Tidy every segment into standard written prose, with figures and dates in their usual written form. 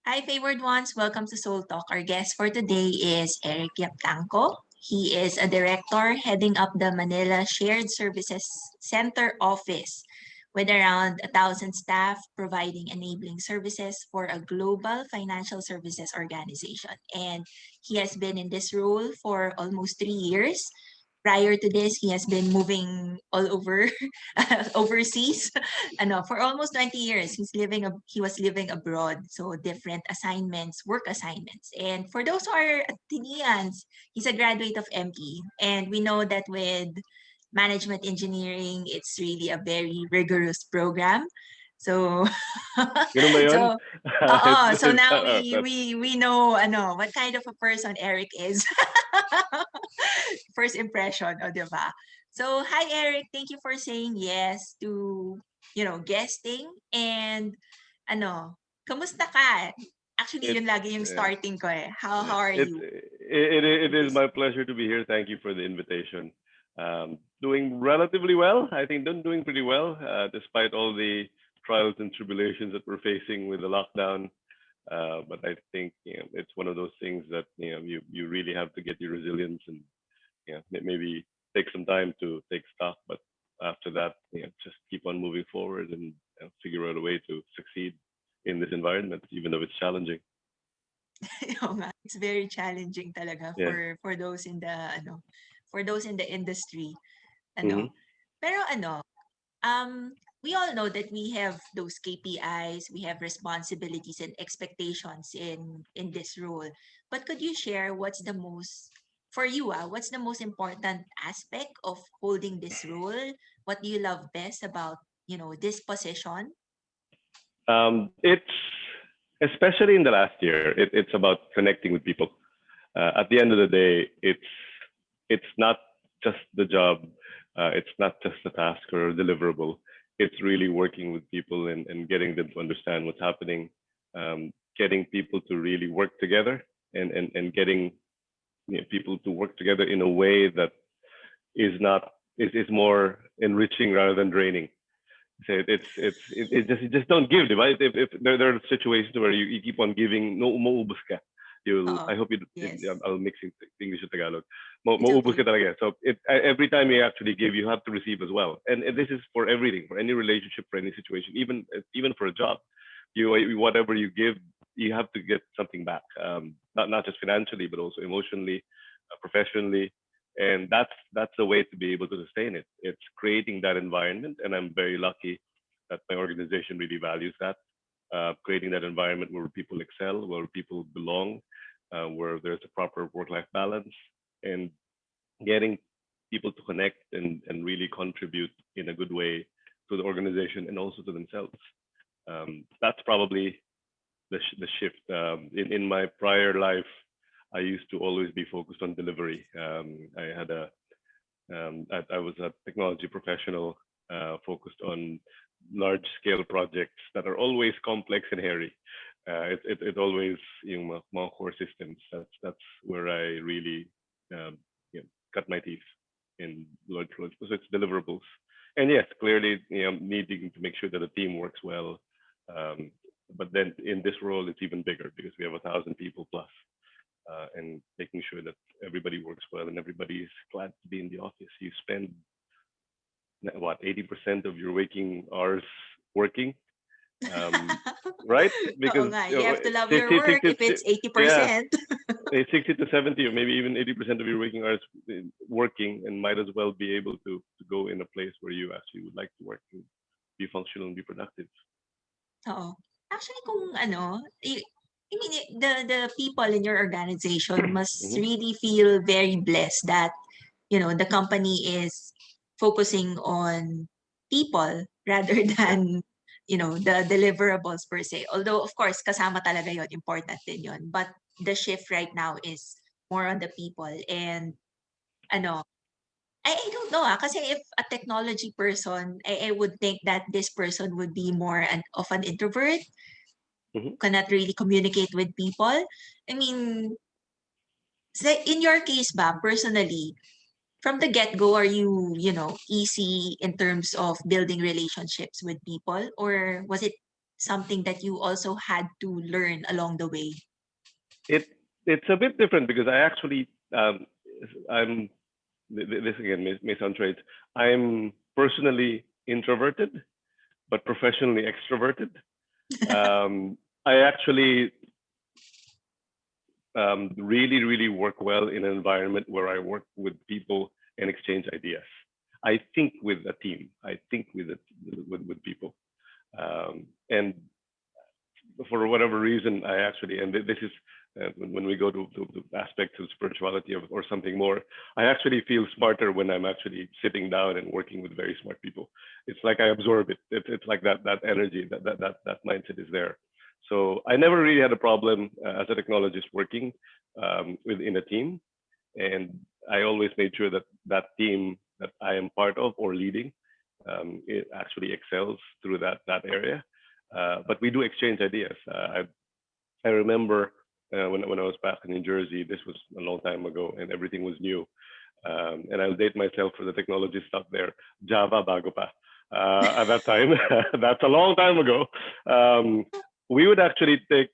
Hi, favored ones. Welcome to Soul Talk. Our guest for today is Eric Yaptangco. He is a director heading up the Manila Shared Services Center office with around 1,000 staff providing enabling services for a global financial services organization. And he has been in this role for almost 3 years. Prior to this, he has been moving all over overseas. For almost 20 years, he was living abroad. So different assignments, work assignments. And for those who are Athenians, he's a graduate of ME. And we know that with management engineering, it's really a very rigorous program. So Ganun ba yun? so so now we That's, we we know what kind of a person Eric is. First impression, o 'di ba? So, hi Eric, thank you for saying yes to, guesting and kamusta ka? Actually, it's yun lagi yung yeah, starting ko eh. How yeah. are you It is my pleasure to be here. Thank you for the invitation. Doing relatively well. I think doing pretty well, despite all the trials and tribulations that we're facing with the lockdown. But I think it's one of those things that you really have to get your resilience and maybe take some time to take stock. But after that, just keep on moving forward and figure out a way to succeed in this environment, even though it's challenging. Oo nga, it's very challenging talaga Yeah. for those in the for those in the industry. Hmm. Ano, pero we all know that we have those KPIs, we have responsibilities and expectations in this role. But could you share what's the most important aspect of holding this role? What do you love best about, this position? It's especially in the last year. It's about connecting with people. At the end of the day, it's not just the job. It's not just a task or a deliverable. It's really working with people and getting them to understand what's happening, getting people to really work together and getting people to work together in a way that is not is more enriching rather than draining. So it just don't give, right? If there are situations where you keep on giving, no maubos ka. You'll Oo. I hope you Yes. I'll mix in English and Tagalog. It's Maubos ka okay. talaga. So every time you actually give, you have to receive as well. And this is for everything, for any relationship, for any situation, even for a job. Whatever you give, you have to get something back. Not just financially, but also emotionally, professionally, and that's the way to be able to sustain it. It's creating that environment, and I'm very lucky that my organization really values that. Creating that environment where people excel, where people belong, where there's a proper work-life balance, and getting people to connect and really contribute in a good way to the organization and also to themselves. That's probably the shift. In my prior life, I used to always be focused on delivery. I was a technology professional focused on large scale projects that are always complex and hairy. It always mga core systems. That's where I really cut my teeth in large projects. So it's deliverables, and yes, clearly needing to make sure that the team works well. Um, but then in this role, it's even bigger because we have 1,000 people plus, and making sure that everybody works well and everybody is glad to be in the office. You spend what 80% of your waking hours working, um, right? Oo Because nga, you have to love your 60, work if it's yeah, 80%. 60 to 70 or maybe even 80% of your waking hours working, and might as well be able to go in a place where you actually would like to work and be functional and be productive. Oo. Actually kung I mean, the people in your organization must Hmm. really feel very blessed that, the company is focusing on people rather than, the deliverables per se. Although, of course, kasama talaga yon, important din yon. But the shift right now is more on the people. And, ano, I don't know kasi if a technology person, I would think that this person would be more of an introvert, Hmm. cannot really communicate with people. I mean, in your case ba, personally, from the get-go, are you, easy in terms of building relationships with people? Or was it something that you also had to learn along the way? It it's a bit different because I actually I'm this again may sound strange. I'm personally introverted, but professionally extroverted. I actually really work well in an environment where I work with people and exchange ideas. I think with a team. I think with people. And for whatever reason, I actually, and this is when we go to aspects of spirituality or something more, I actually feel smarter when I'm actually sitting down and working with very smart people. It's like I absorb it. It's like that energy, that mindset is there. So I never really had a problem as a technologist working within a team, and I always made sure that that team that I am part of or leading, it actually excels through that area. But we do exchange ideas. I remember when I was back in New Jersey. This was a long time ago, and everything was new. And I'll date myself for the technology stuff there. Java bago pa. At that time, that's a long time ago. We would actually take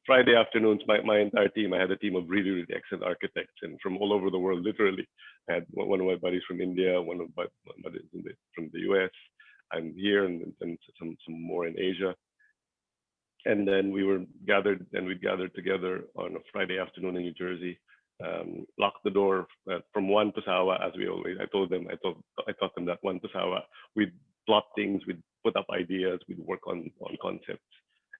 Friday afternoons. My entire team. I had a team of really excellent architects, and from all over the world. Literally, I had one of my buddies from India, one of my buddies from the US. I'm here, and some more in Asia. And then we'd gather together on a Friday afternoon in New Jersey, lock the door from one to Sawa, as we always. I taught them that one to Sawa. We'd plot things, we'd put up ideas, we'd work on concepts,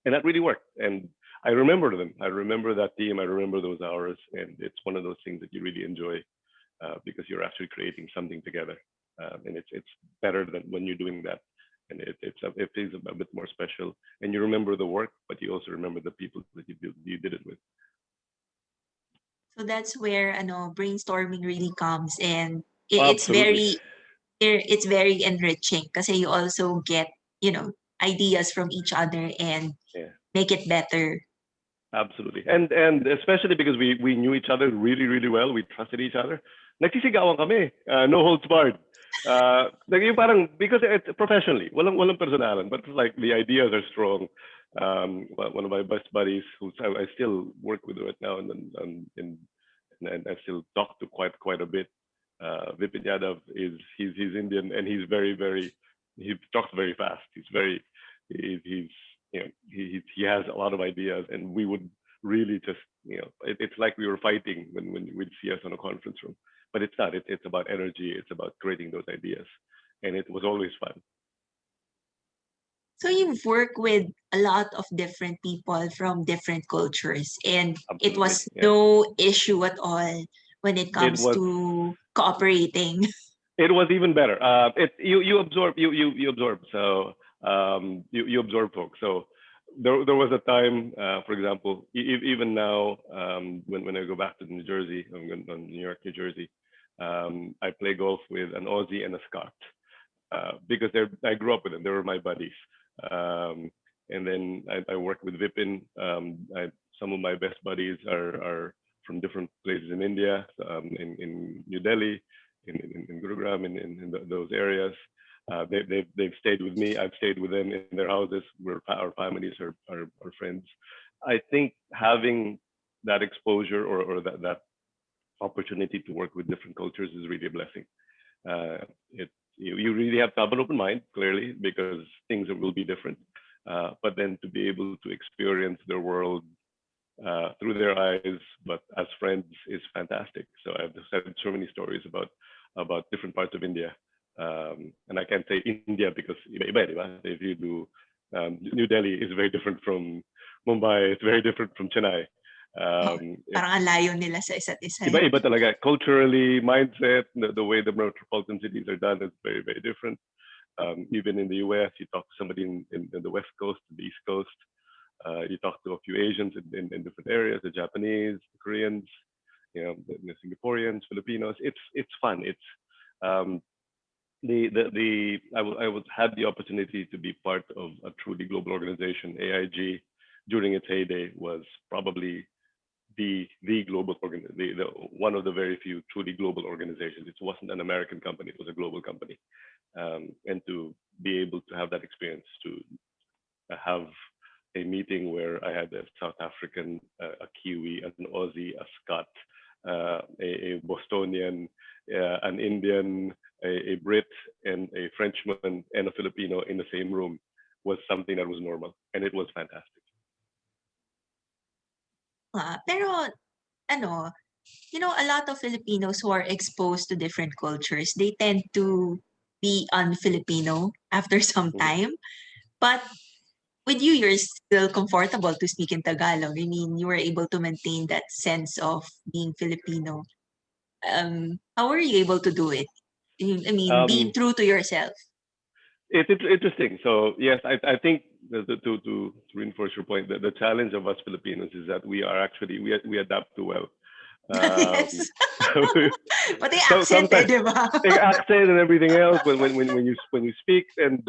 and that really worked. And I remember them. I remember that team. I remember those hours, and it's one of those things that you really enjoy because you're actually creating something together, and it's better than when you're doing that, and it is a bit more special, and you remember the work, but you also remember the people that you did it with. So that's where brainstorming really comes, and it's Absolutely, it's very enriching because you also get, ideas from each other and yeah, make it better. absolutely, and especially because we knew each other really well, we trusted each other. Nagsisigawan kami, no holds barred. Like yung parang because it's professionally, walang personalan, but like the ideas are strong. One of my best buddies, who I still work with right now, and I still talk to quite a bit. Vipin Yadav he's Indian, and he's very he talks very fast. He's he has a lot of ideas, and we would really just it's like we were fighting when we'd see us on a conference room, but it's not. It's about energy. It's about creating those ideas, and it was always fun. So you've worked with a lot of different people from different cultures, and it Absolutely, was yeah. no issue at all when it It comes was to cooperating. it was even better. It you absorb you absorb. So you absorb folks. So there was a time, for example, even now, when I go back to New Jersey, I'm going to New York, New Jersey. I play golf with an Aussie and a Scot because I grew up with them. They were my buddies. Um, and then I work with Vipin. Some of my best buddies are from different places in India, in New Delhi, in Gurugram, those areas. They've stayed with me. I've stayed with them in their houses. Our families are friends. I think having that exposure or that opportunity to work with different cultures is really a blessing. It you really have to have an open mind, clearly, because things will be different. But then to be able to experience their world through their eyes, but as friends, is fantastic. So I've just had so many stories about different parts of India, and I can't say India because iba-iba, di ba? If you do, New Delhi is very different from Mumbai. It's very different from Chennai. Oh, It's parang ang layo nila sa isa't isa. iba-iba talaga. Culturally, mindset, the way the metropolitan cities are done is very different. Even in the US, you talk to somebody in the West Coast, the East Coast, you talk to a few Asians in different areas, the Japanese, the Koreans, the Singaporeans, Filipinos. It's fun. It's um, the I was had the opportunity to be part of a truly global organization. AIG during its heyday was probably the global the one of the very few truly global organizations. It wasn't an American company; it was a global company. And to be able to have that experience, to have a meeting where I had a South African, a Kiwi, an Aussie, a Scot, a Bostonian, an Indian, a Brit, and a Frenchman and a Filipino in the same room was something that was normal, and it was fantastic. Pero ano, a lot of Filipinos who are exposed to different cultures, they tend to be un-Filipino after some Mhm. time. But with you, you're still comfortable to speak in Tagalog. I mean, you were able to maintain that sense of being Filipino. How were you able to do it? I mean, being Um, true to yourself. it's interesting. So yes, I think to reinforce your point, the challenge of us Filipinos is that we are actually we adapt too well. Um, Yes. Pati so accent eh, sometimes di ba? the accent and everything else when you speak and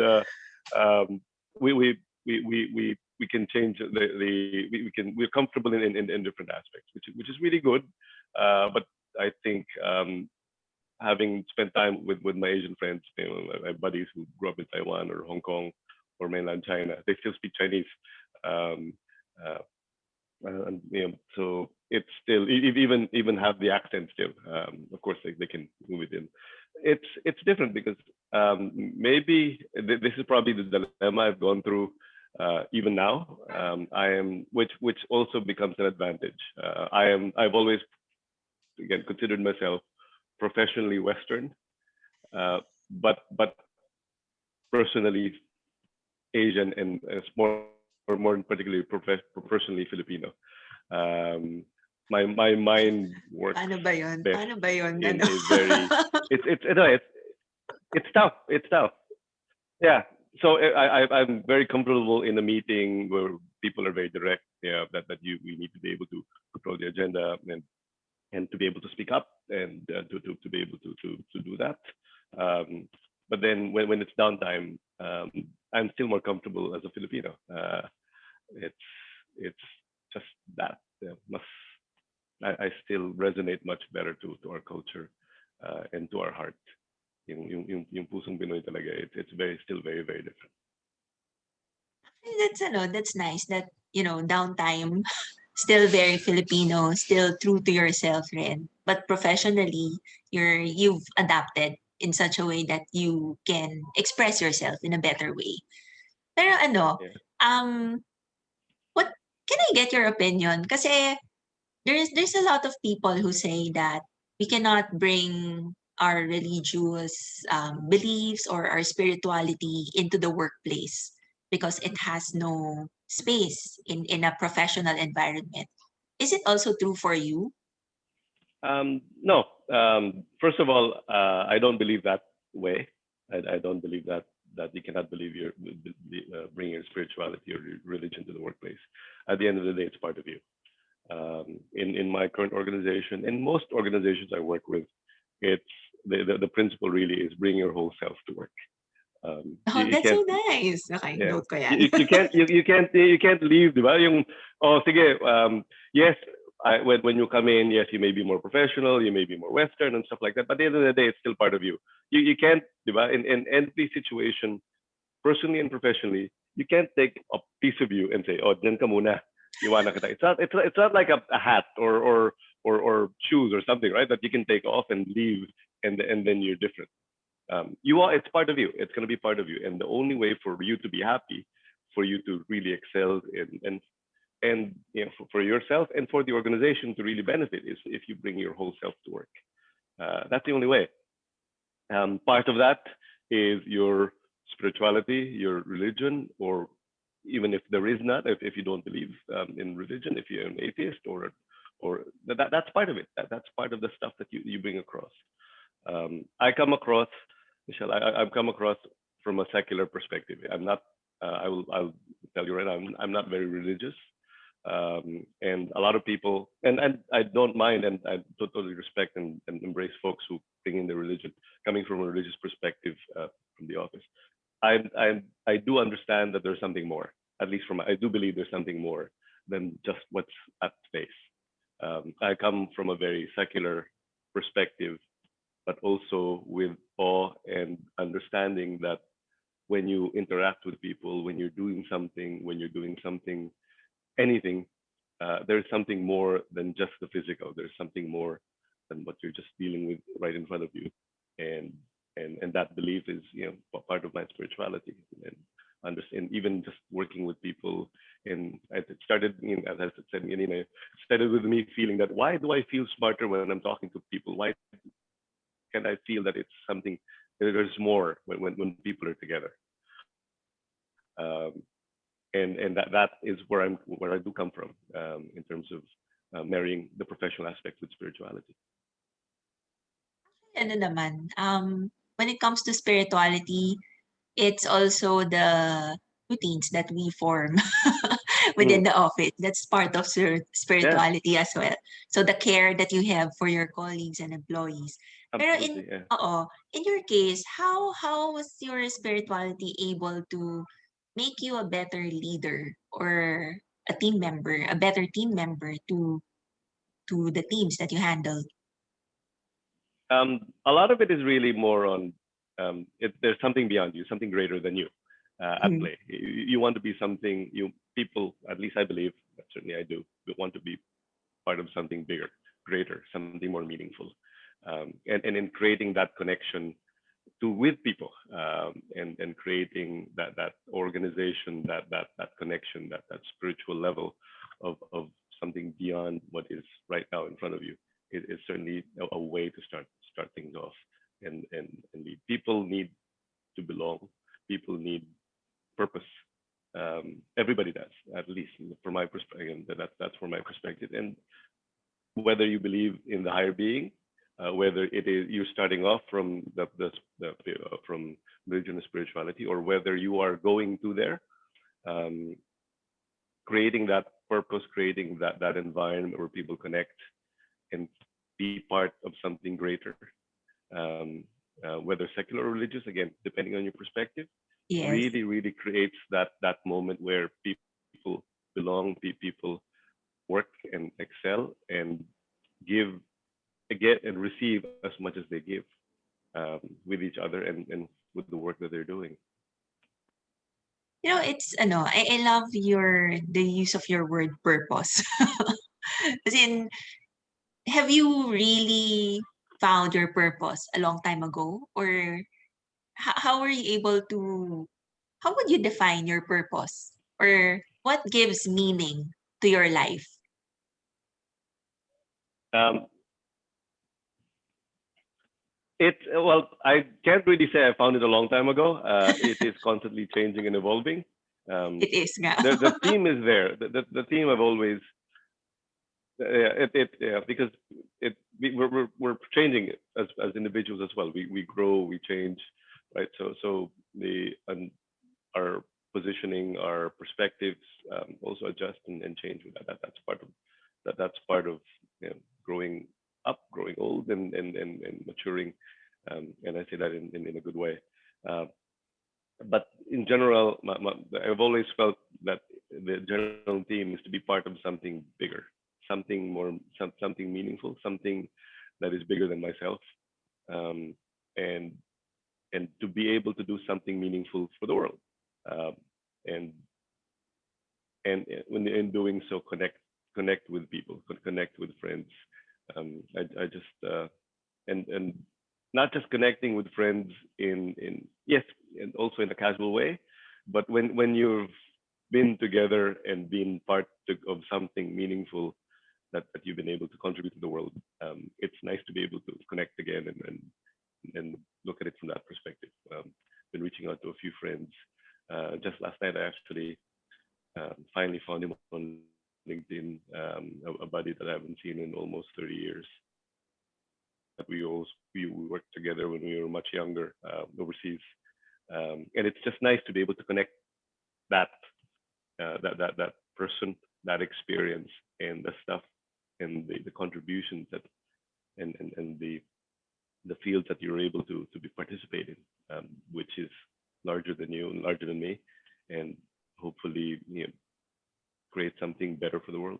um, we, we we can change we're comfortable in different aspects, which is really good. But I think having spent time with my Asian friends, my buddies who grew up in Taiwan or Hong Kong or mainland China, they still speak Chinese. Um, uh, and so it's still even have the accent still. Of course, they can move it in. It's different because maybe this is probably the dilemma I've gone through even now. I am which also becomes an advantage. I've always again considered myself professionally Western, but personally Asian and more particularly personally Filipino. Um, my mind works Paano ba yun? best Paano ba yun? in Ano? a very it's tough. It's tough. Yeah. So I'm very comfortable in a meeting where people are very direct. Yeah, that you we need to be able to control the agenda and to be able to speak up and to be able to do that. Um, but then when it's downtime, I'm still more comfortable as a Filipino. It's it's just that must I still resonate much better to our culture and to our heart. Yung pusong Pinoy talaga, it's very still very different. That's nice that, downtime, still very Filipino, still true to yourself rin. But professionally, you've adapted in such a way that you can express yourself in a better way. Pero Yeah. um, what can I get your opinion? Kasi there's a lot of people who say that we cannot bring our religious beliefs or our spirituality into the workplace because it has no space in a professional environment. Is it also true for you? No. First of all, I don't believe that way. I don't believe that you cannot believe bring your spirituality or your religion to the workplace. At the end of the day, it's part of you. In my current organization, in most organizations I work with, it's the principle really is bring your whole self to work. Oh, You that's can't so nice. Okay, yeah note ko yan. you can't leave, di ba? Yung oh sige yes when you come in, yes, you may be more professional, you may be more Western and stuff like that, but at the end of the day, it's still part of you. You can't, di ba? In every situation, personally and professionally, you can't take a piece of you and say, oh, dyan ka muna. Iwanan kita. It's not like a hat or shoes or something, right? That you can take off and leave and then you're different. You are it's part of you. It's going to be part of you, and the only way for you to be happy, for you to really excel and for yourself and for the organization to really benefit is if you bring your whole self to work. That's the only way. Part of that is your spirituality, your religion, or even if there is not, if you don't believe in religion, if you're an atheist or that's part of it. That's part of the stuff that you bring across. I come across, Michelle, I've come across from a secular perspective. I'm not, I'll tell you right now, I'm not very religious. And a lot of people, and I don't mind, and I totally respect and embrace folks who bring in their religion, coming from a religious perspective from the office. I do understand that there's something more. At least from I do believe there's something more than just what's at face. I come from a very secular perspective, but also with awe and understanding that when you interact with people, when you're doing something, anything, there's something more than just the physical. There's something more than what you're just dealing with right in front of you, and and that belief is, part of my spirituality, and understand, even just working with people. And it started, as I said, it started with me feeling that, why do I feel smarter when I'm talking to people? Why can I feel that it's something, there's more when people are together? And that is where I do come from, in terms of marrying the professional aspect with spirituality. Ano naman, when it comes to spirituality, it's also the routines that we form within Mm, the office. That's part of yeah, spirituality as well. So the care that you have for your colleagues and employees. Pero absolutely. Yeah. in your case, how was your spirituality able to make you a better leader or a better team member to the teams that you handled? A lot of it is really more on, there's something beyond you, something greater than you, at Mhm. play. You want to be something. People, at least I believe, certainly I do, want to be part of something bigger, greater, something more meaningful, and in creating that connection to with people, and creating that organization, that connection, that spiritual level of something beyond what is right now in front of you. It is certainly a way to start things off. And people need to belong. People need purpose. Everybody does, at least from my perspective. That's from my perspective. And whether you believe in the higher being, whether it is you're starting off from from religion and spirituality, or whether you are going to there, um, creating that purpose, creating that environment where people connect and be part of something greater, um, whether secular or religious, again, depending on your perspective, Yes. really creates that moment where people belong, people work and excel and give, get and receive as much as they give, with each other, and with the work that they're doing. It's I love the use of your word purpose. As in, have you really found your purpose a long time ago? Or how were you able to, how would you define your purpose? Or what gives meaning to your life? Um, well, I can't really say I found it a long time ago. It is constantly changing and evolving. Um, It is nga. the theme is there. The theme I've always, yeah, because we're changing as individuals as well. We grow, we change, right? So our positioning, our perspectives, also adjust and change with that. That's part of That's part of, growing up, growing old, and maturing. And I say that in a good way. Uh, but in general, I've always felt that the general theme is to be part of something bigger, something more, something meaningful, something that is bigger than myself, um, and and to be able to do something meaningful for the world, um, and and when in doing so, connect with people, connect with friends. I just, and not just connecting with friends in yes, and also in a casual way, but when you've been together and been part of something meaningful, that you've been able to contribute to the world. It's nice to be able to connect again, and look at it from that perspective. Been reaching out to a few friends. Just last night, I actually, finally found him on LinkedIn, a buddy that I haven't seen in almost 30 years. That we worked together when we were much younger, overseas, and it's just nice to be able to connect that, that person, that experience, and the stuff, and the contributions that, and the fields that you're able to be participate in, which is larger than you and larger than me, and hopefully, create something better for the world.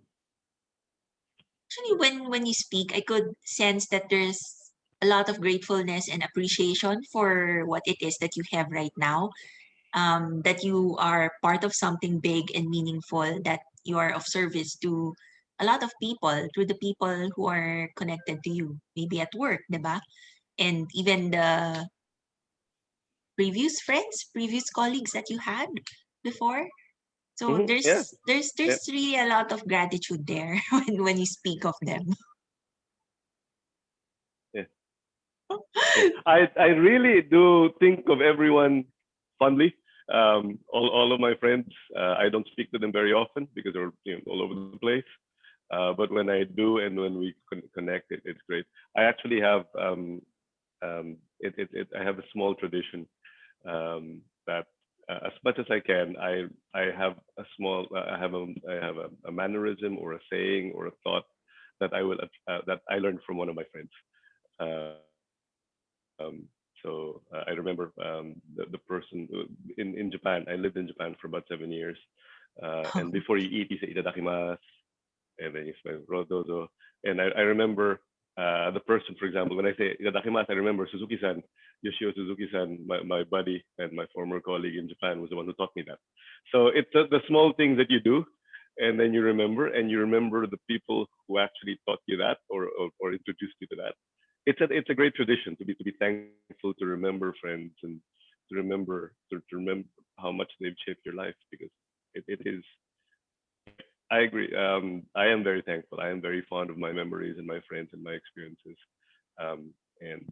Actually, when you speak, I could sense that there's a lot of gratefulness and appreciation for what it is that you have right now. that you are part of something big and meaningful, that you are of service to a lot of people, through the people who are connected to you, maybe at work, diba? And even the previous friends, previous colleagues that you had before. So Yeah, yeah, there's really a lot of gratitude there when you speak of them. yeah, yeah. I really do think of everyone fondly. All of my friends, I don't speak to them very often because they're all over the place. But when I do and when we connect, it's great. I actually have I have a small tradition that as much as I can, I have a small I have a mannerism or a saying or a thought that I learned from one of my friends. I remember the person in Japan. I lived in Japan for about 7 years, and before you eat, you say itadakimasu, and then you smell rodozo. And I remember the person, for example, when I say itadakimasu, I remember Suzuki-san, Yoshio Suzuki-san, my buddy and my former colleague in Japan, was the one who taught me that. So it's the small things that you do, and then and you remember the people who actually taught you that or introduced you to that. It's a great tradition to be thankful, to remember friends, and to remember how much they've shaped your life, because it is. I agree. I am very thankful. I am very fond of my memories and my friends and my experiences, um, and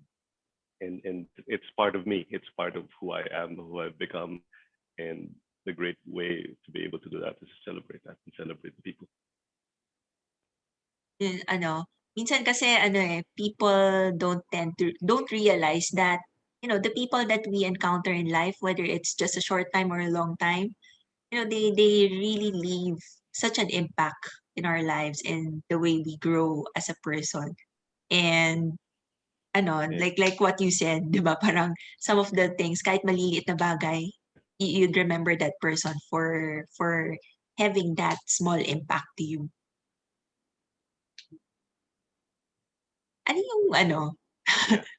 and it's part of me. It's part of who I am, who I've become, and the great way to be able to do that is to celebrate that and celebrate the people. Minsan kasi people don't realize that, the people that we encounter in life, whether it's just a short time or a long time, they really leave such an impact in our lives and the way we grow as a person. And Yeah, like what you said, 'di ba? Parang some of the things, kahit maliliit na bagay, you'd remember that person for having that small impact to you. Ano yung yeah.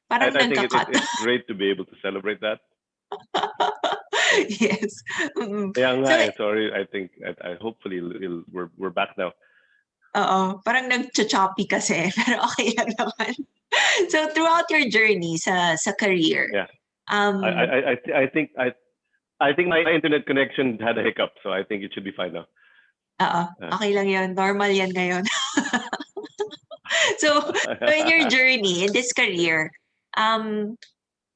parang I think nagka-cut. it's great to be able to celebrate that. Yeah. Yes. Mm. Yeah, nga So, eh. Sorry. I hopefully we're back now. oo, parang nag-choppy kasi, pero okay lang naman. So, throughout your journey sa career, Yeah. I I um, I I I think I think my internet connection had a hiccup, so I think it should be fine now. oo, Uh, okay lang yun. Normal yan ngayon. So in your journey in this career, um,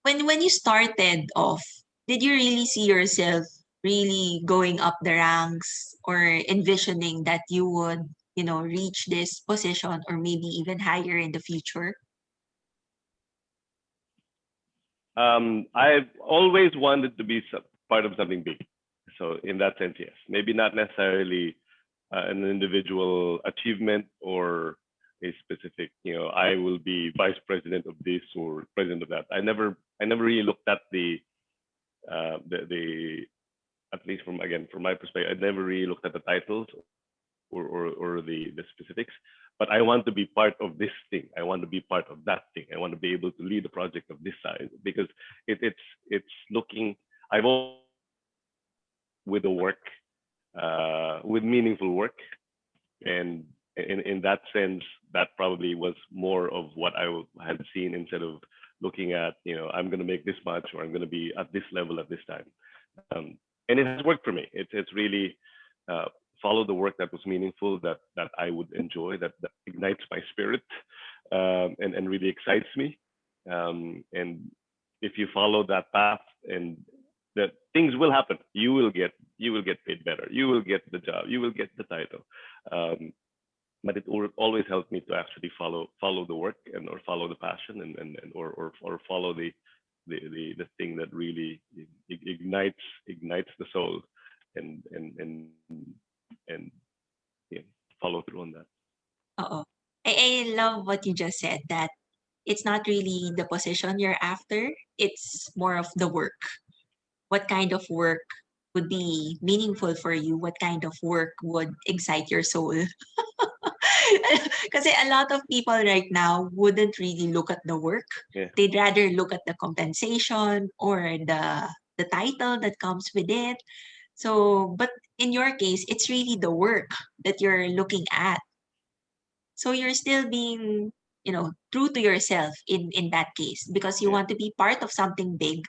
when you started off, did you really see yourself really going up the ranks or envisioning that you would, reach this position or maybe even higher in the future? I've always wanted to be part of something big. So in that sense, yes. Maybe not necessarily an individual achievement or a specific, I will be vice president of this or president of that. I never really looked at the at least from my perspective, I never really looked at the titles or the specifics. But I want to be part of this thing. I want to be part of that thing. I want to be able to lead a project of this size, because it's looking. I've always with the work, with meaningful work, and in that sense, that probably was more of what I had seen, instead of looking at, I'm going to make this much or I'm going to be at this level at this time. Um, and it has worked for me. It's really uh, follow the work that was meaningful, that I would enjoy, that ignites my spirit, and really excites me. And if you follow that path, and that things will happen, you will get paid better, you will get the job, you will get the title. Um, but it always helped me to actually follow the work, and or follow the passion, and or follow the thing that really ignites the soul, and yeah, follow through on that. Oo. I love what you just said, that it's not really the position you're after, it's more of the work. What kind of work would be meaningful for you? What kind of work would excite your soul? Kasi a lot of people right now wouldn't really look at the work. Yeah, They'd rather look at the compensation or the title that comes with it. So, but in your case, it's really the work that you're looking at. So you're still being, true to yourself in that case because you Yeah. want to be part of something big.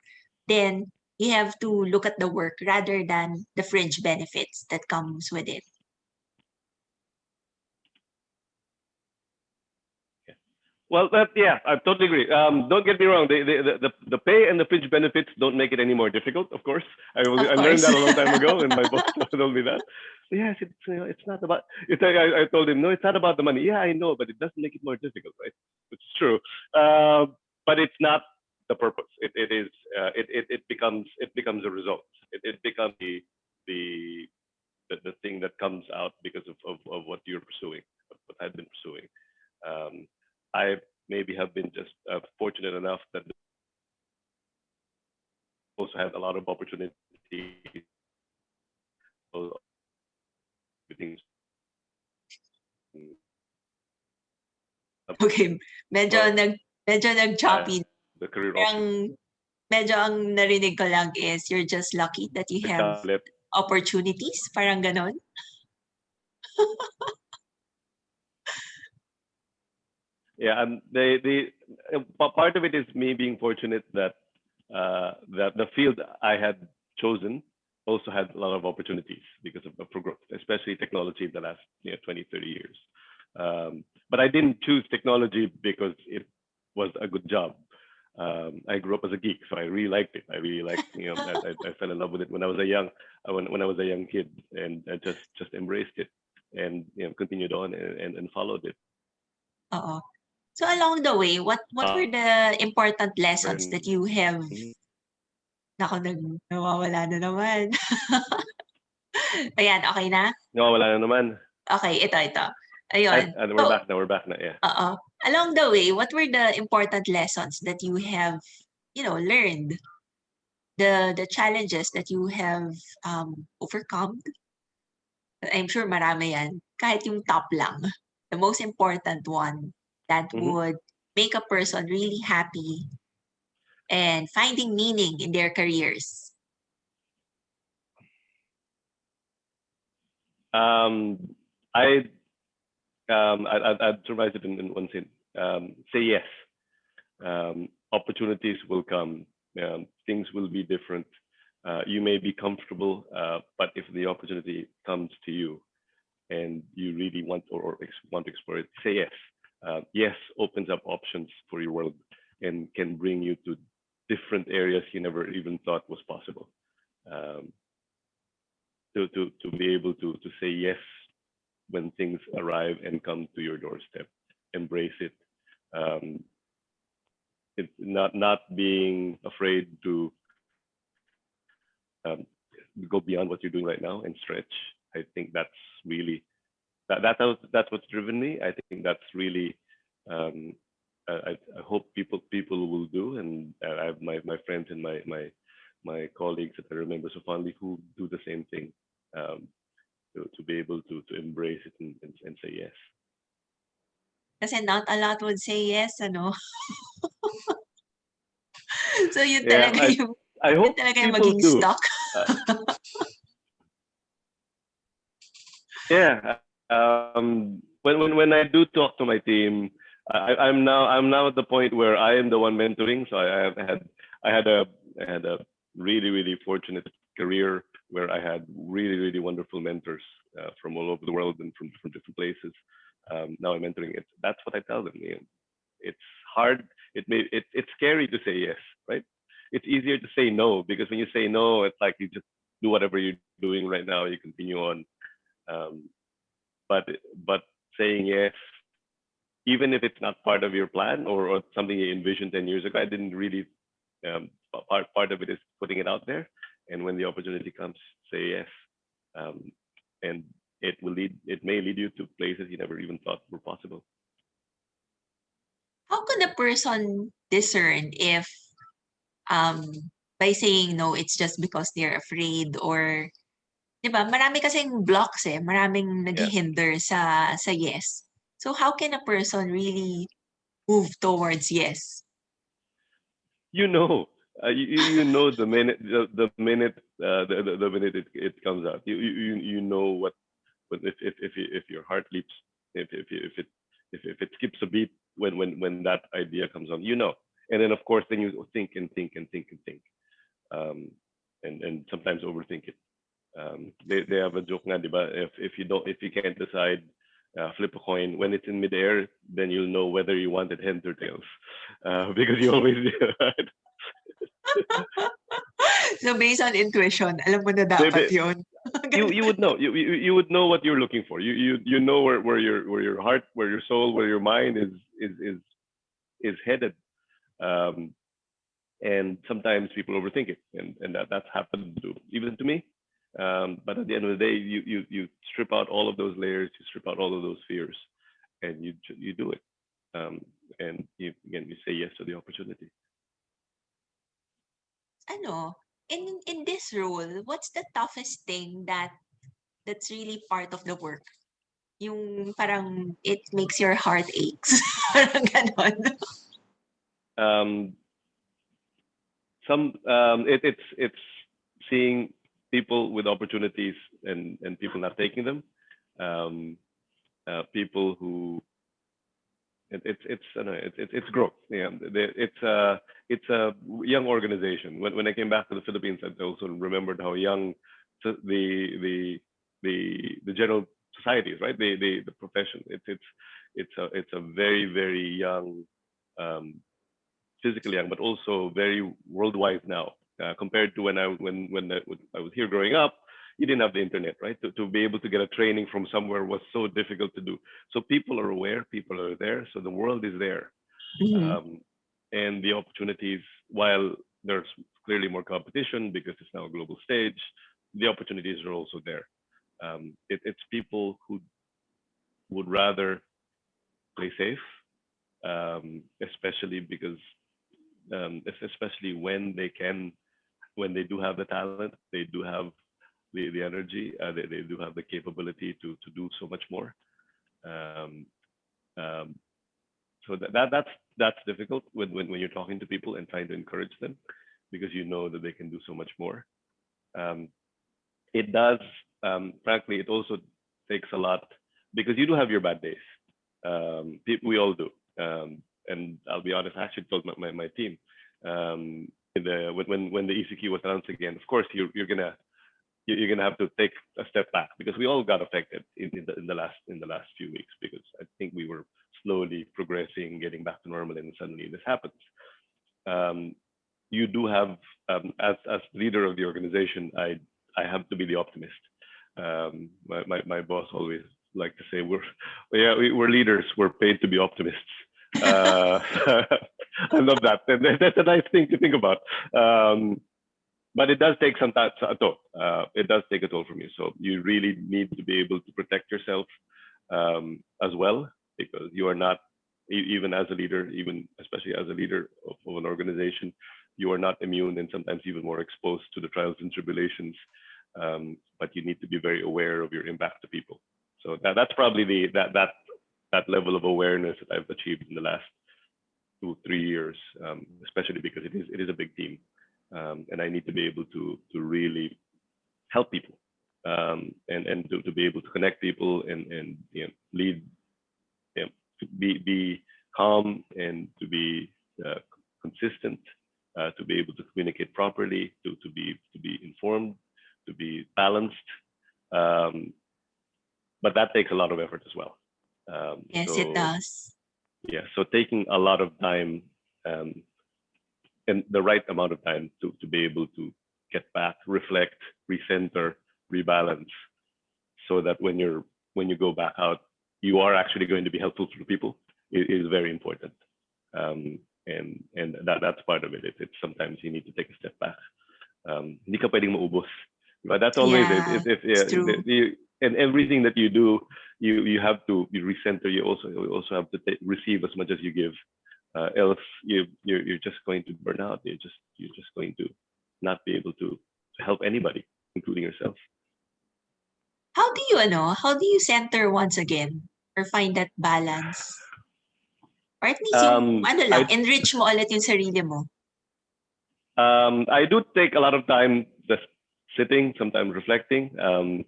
Then you have to look at the work rather than the fringe benefits that comes with it. Well, I totally agree. Don't get me wrong. The pay and the fringe benefits don't make it any more difficult. Of course, Of I learned course. that a long time ago, and my boss told me that. Yes, it's not about. I told him no, it's not about the money. Yeah, I know, but it doesn't make it more difficult, right? Which is true. But it's not the purpose. It is. It becomes a result. It becomes the the thing that comes out because of what you're pursuing, what I've been pursuing. Um, I maybe have been just fortunate enough that also had a lot of opportunities. So things, Okay, medyo well, nag medyo nag-choppy. the career options. Parang medyo ang narinig ko lang is you're just lucky that you have Flip. opportunities, parang ganon. Yeah, and part of it is me being fortunate that that the field I had chosen also had a lot of opportunities because of for growth, especially technology in the last 20, 30 years. But I didn't choose technology because it was a good job. I grew up as a geek, so I really liked it. I really liked, I fell in love with it when I was a when I was a young kid, and I just embraced it, and continued on and followed it. Oo. So along the way, what were the important lessons that And you have mhm. naku, nawawala na naman. Ayan, okey na? Nawawala na naman. Okay, ito. Ayun. We're So, back now. We're back now. Yeah. along the way, what were the important lessons that you have, learned? The challenges that you have, overcome? I'm sure marami yan. Kahit yung top lang. The most important one that hmm would make a person really happy and finding meaning in their careers. Um, I I'd summarize it in one sentence. Say yes. Opportunities will come. Things will be different. You may be comfortable, but if the opportunity comes to you and you really want want to explore it, say yes. Yes opens up options for your world and can bring you to different areas you never even thought was possible. Um, to be able to say yes when things arrive and come to your doorstep. Embrace it. Um, it's not being afraid to um, go beyond what you're doing right now and stretch. I think that's really that's what's driven me. I think that's really um, I hope people will do, and I have my friends and my colleagues that I remember so fondly who do the same thing. Um, to be able to embrace it and say yes. Kasi not a lot would say yes, ano? So yun Yeah, talaga yung I yun hope talaga yung people maging do. stock. Uh, yeah, when I do talk to my team, I'm now at the point where I am the one mentoring. So I had a I had a really fortunate career where I had really wonderful mentors from all over the world and from different places. Now I'm mentoring it. That's what I tell them. It's hard. It's scary to say yes, right? It's easier to say no because when you say no, it's like you just do whatever you're doing right now. You continue on. Um, but but saying yes, even if it's not part of your plan or something you envisioned 10 years ago, I didn't really. Part of it is putting it out there, and when the opportunity comes, say yes, um, and it may lead you to places you never even thought were possible. How could a person discern if by saying no, it's just because they're afraid or 'di ba marami kasing blocks maraming Yeah. naghihinder sa yes. So how can a person really move towards yes? You know. You know the minute the minute it comes out. You know what, if your heart leaps, if it skips a beat when that idea comes on, you know. And then of course then you think and think and think and think, um, and sometimes overthink it. They have a joke nga, di ba? If you can't decide, flip a coin. When it's in midair, then you'll know whether you wanted heads or tails, because you always do, right? So based on intuition, alam mo na They, dapat they, yun. you would know, you would know what you're looking for. You know where your heart, where your soul, where your mind is headed. Um, and sometimes people overthink it, and that's happened to even to me. But at the end of the day, you strip out all of those layers, you strip out all of those fears, and you do it. Um, and you say yes to the opportunity. Ano, in this role, what's the toughest thing that's really part of the work? Yung parang it makes your heart aches. Parang ganon. Um, it's seeing people with opportunities, and people not taking them. Um, People who it's I don't know, it's growth. Yeah, it's a young organization. When I came back to the Philippines, I also remembered how young the general society is, right? The profession. It's a very very young, um, physically young, but also very worldwide now, compared to when I was here growing up. You didn't have the internet, right? To be able to get a training from somewhere was so difficult to do. So people are aware, people are there, so the world is there, Mhm. um, and the opportunities. While there's clearly more competition because it's now a global stage, the opportunities are also there. It's people who would rather play safe, especially because, especially when they do have the talent, they do have the energy, they do have the capability to do so much more. Um, um, so that's difficult when you're talking to people and trying to encourage them, because you know that they can do so much more. Um, it does, frankly, it also takes a lot, because you do have your bad days. We all do. And I'll be honest, I actually told my team, when the ECQ was announced again, of course you're gonna have to take a step back, because we all got affected in the last few weeks, because I think we were slowly progressing, getting back to normal, and suddenly this happens. Um, you do have, as leader of the organization, I have to be the optimist. My boss always like to say we're leaders, we're paid to be optimists. Uh, I love that. And that's a nice thing to think about. But it does take some time, a toll. It does take a toll from you. So you really need to be able to protect yourself, as well, because you are not, even as a leader, even especially as a leader of an organization, you are not immune, and sometimes even more exposed to the trials and tribulations. But you need to be very aware of your impact to people. So that's probably that level of awareness that I've achieved in the last 2 3 years, especially because it is a big team, and I need to be able to really help people, and to be able to connect people, and lead, be calm, and to be, consistent, to be able to communicate properly, to be informed, to be balanced. Um, but that takes a lot of effort as well. Yes, it So does. yeah, so taking a lot of time, um, and the right amount of time to be able to get back, reflect, recenter, rebalance, so that when you go back out, you are actually going to be helpful to people. It is very important, and that's part of it. It's sometimes you need to take a step back. Hindi ka pwedeng maubos, but that's always it. Yeah, Yeah, it's true. and everything that you do, you have to recenter. You also have to receive as much as you give. Else you're just going to burn out. You're just going to not be able to help anybody, including yourself. How do you center once again or find that balance? Or at least yung Um, ano lang, I enrich mo ulit yung sarili mo. I do take a lot of time just sitting, sometimes reflecting. Um,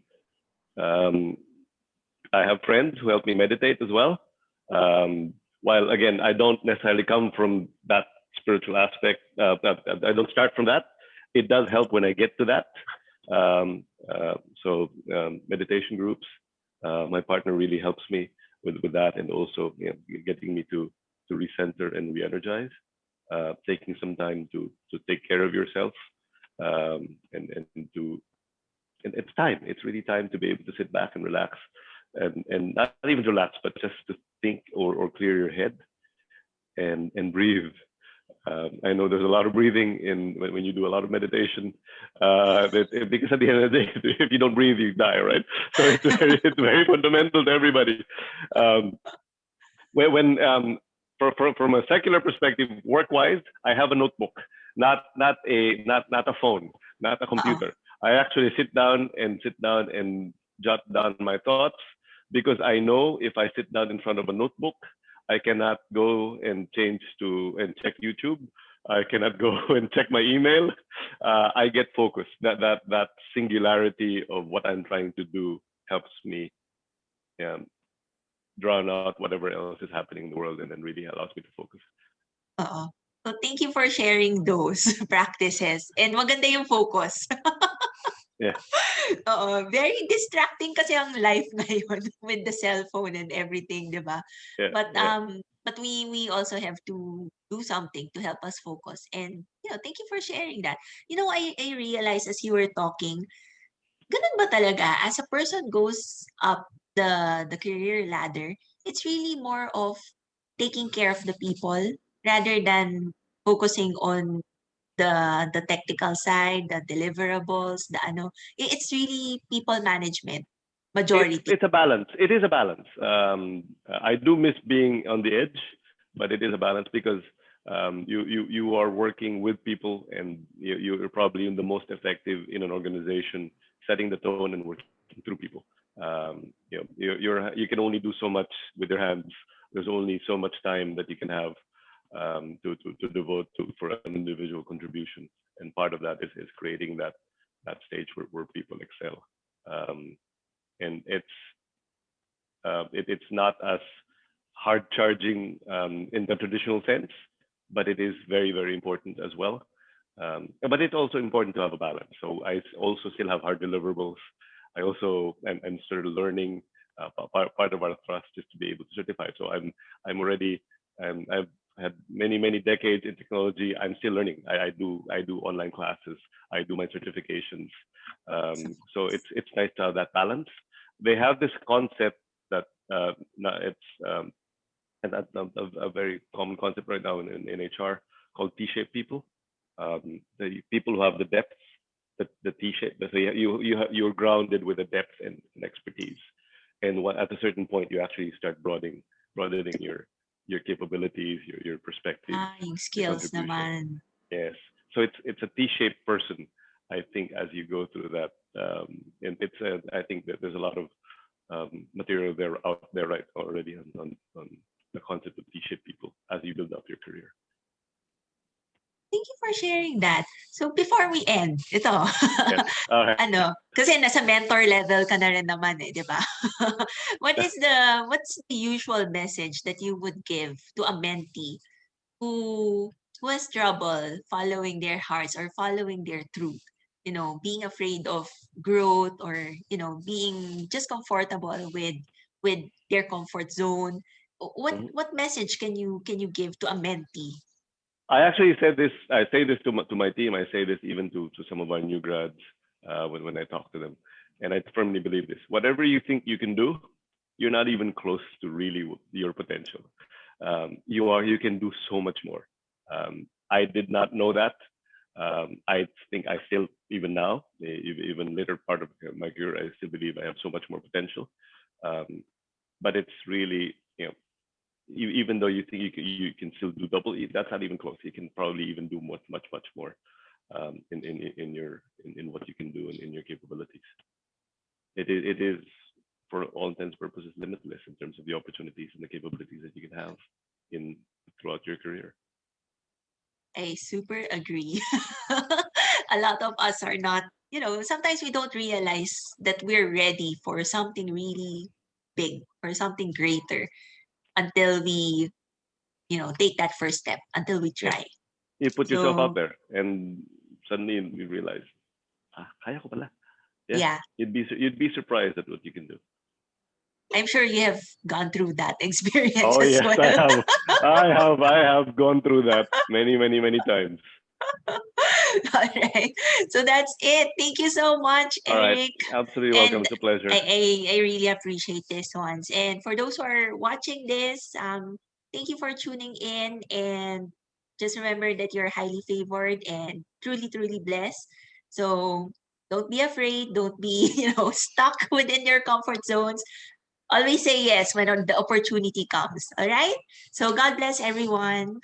I have friends who help me meditate as well. While again, I don't necessarily come from that spiritual aspect. I don't start from that. It does help when I get to that. Meditation groups. My partner really helps me with that, and also getting me to recenter and re-energize. Taking some time to take care of yourself, and to and it's time. It's really time to be able to sit back and relax, and not even relax, but just to think or clear your head and breathe. I know there's a lot of breathing in when you do a lot of meditation, because at the end of the day, if you don't breathe, you die, right? So it's very fundamental to everybody. Um, when from a secular perspective, work-wise, I have a notebook, not a phone, not a Uh-oh. computer. I actually sit down and jot down my thoughts, because I know if I sit down in front of a notebook, I cannot go and change to and check YouTube. I cannot go and check my email. I get focused. That singularity of what I'm trying to do helps me, um, drown out whatever else is happening in the world, and then really allows me to focus. Oo. So thank you for sharing those practices. And maganda yung focus. Yeah, Oo, very distracting kasi ang life ngayon with the cellphone and everything, 'di ba? yeah, But yeah. we also have to do something to help us focus. And thank you for sharing that. I realized as you were talking, ganun ba talaga as a person goes up the career ladder, it's really more of taking care of the people rather than focusing on the technical side, the deliverables, it's really people management majority. It's a balance. It is a balance. I do miss being on the edge, but it is a balance because, you are working with people, and you're probably the most effective in an organization, setting the tone and working through people. You can only do so much with your hands. There's only so much time that you can have, to devote for an individual contribution, and part of that is creating that stage where people excel. Um, and it's not as hard charging, in the traditional sense, but it is very, very important as well. But it's also important to have a balance. So I also still have hard deliverables. I also am sort of learning. Part of our thrust is to be able to certify. So I'm already, I've had many decades in technology. I'm still learning. I do online classes. I do my certifications. So it's nice to have that balance. They have this concept that, it's, and that's a very common concept right now in HR, called T-shaped people. The people who have the depth, the T-shape. So you're grounded with a depth and expertise, and at a certain point you actually start broadening your capabilities, your perspectives, Yung your skills contribution. naman. Yes. So it's a T-shaped person. I think as you go through that, and I think that there's a lot of, material there out there right already on the concept of T-shaped people as you build up your career. Thank you for sharing that. So before we end, ito. Yes. Okay. Kasi nasa mentor level ka na rin naman di ba? What's the usual message that you would give to a mentee who has trouble following their hearts or following their truth? Being afraid of growth, or being just comfortable with their comfort zone. Mhm. What message can you give to a mentee? I actually said this. I say this to my team. I say this even to some of our new grads, when I talk to them, and I firmly believe this. Whatever you think you can do, you're not even close to really your potential. You can do so much more. I did not know that. I think I still, even now, even later part of my career, I still believe I have so much more potential. Um, but it's really, even though you think you can still do double, that's not even close. You can probably even do much more, in what you can do and in your capabilities. It is for all intents and purposes limitless in terms of the opportunities and the capabilities that you can have in throughout your career. I super agree. A lot of us are not, sometimes we don't realize that we're ready for something really big or something greater until we, take that first step, until we Yeah, try. you put yourself out So, there, and suddenly you realize, kaya ko pala. Yeah, yeah, you'd be surprised at what you can do. I'm sure you have gone through that experience Oh as yes, I well. have. I have gone through that many, many, many times. All right. So that's it. Thank you so much, All right, Eric. absolutely welcome. And It's a pleasure. I really appreciate this ones. And for those who are watching this, thank you for tuning in. And just remember that you're highly favored and truly, truly blessed. So don't be afraid. Don't be, stuck within your comfort zones. Always say yes when the opportunity comes. All right. So God bless everyone.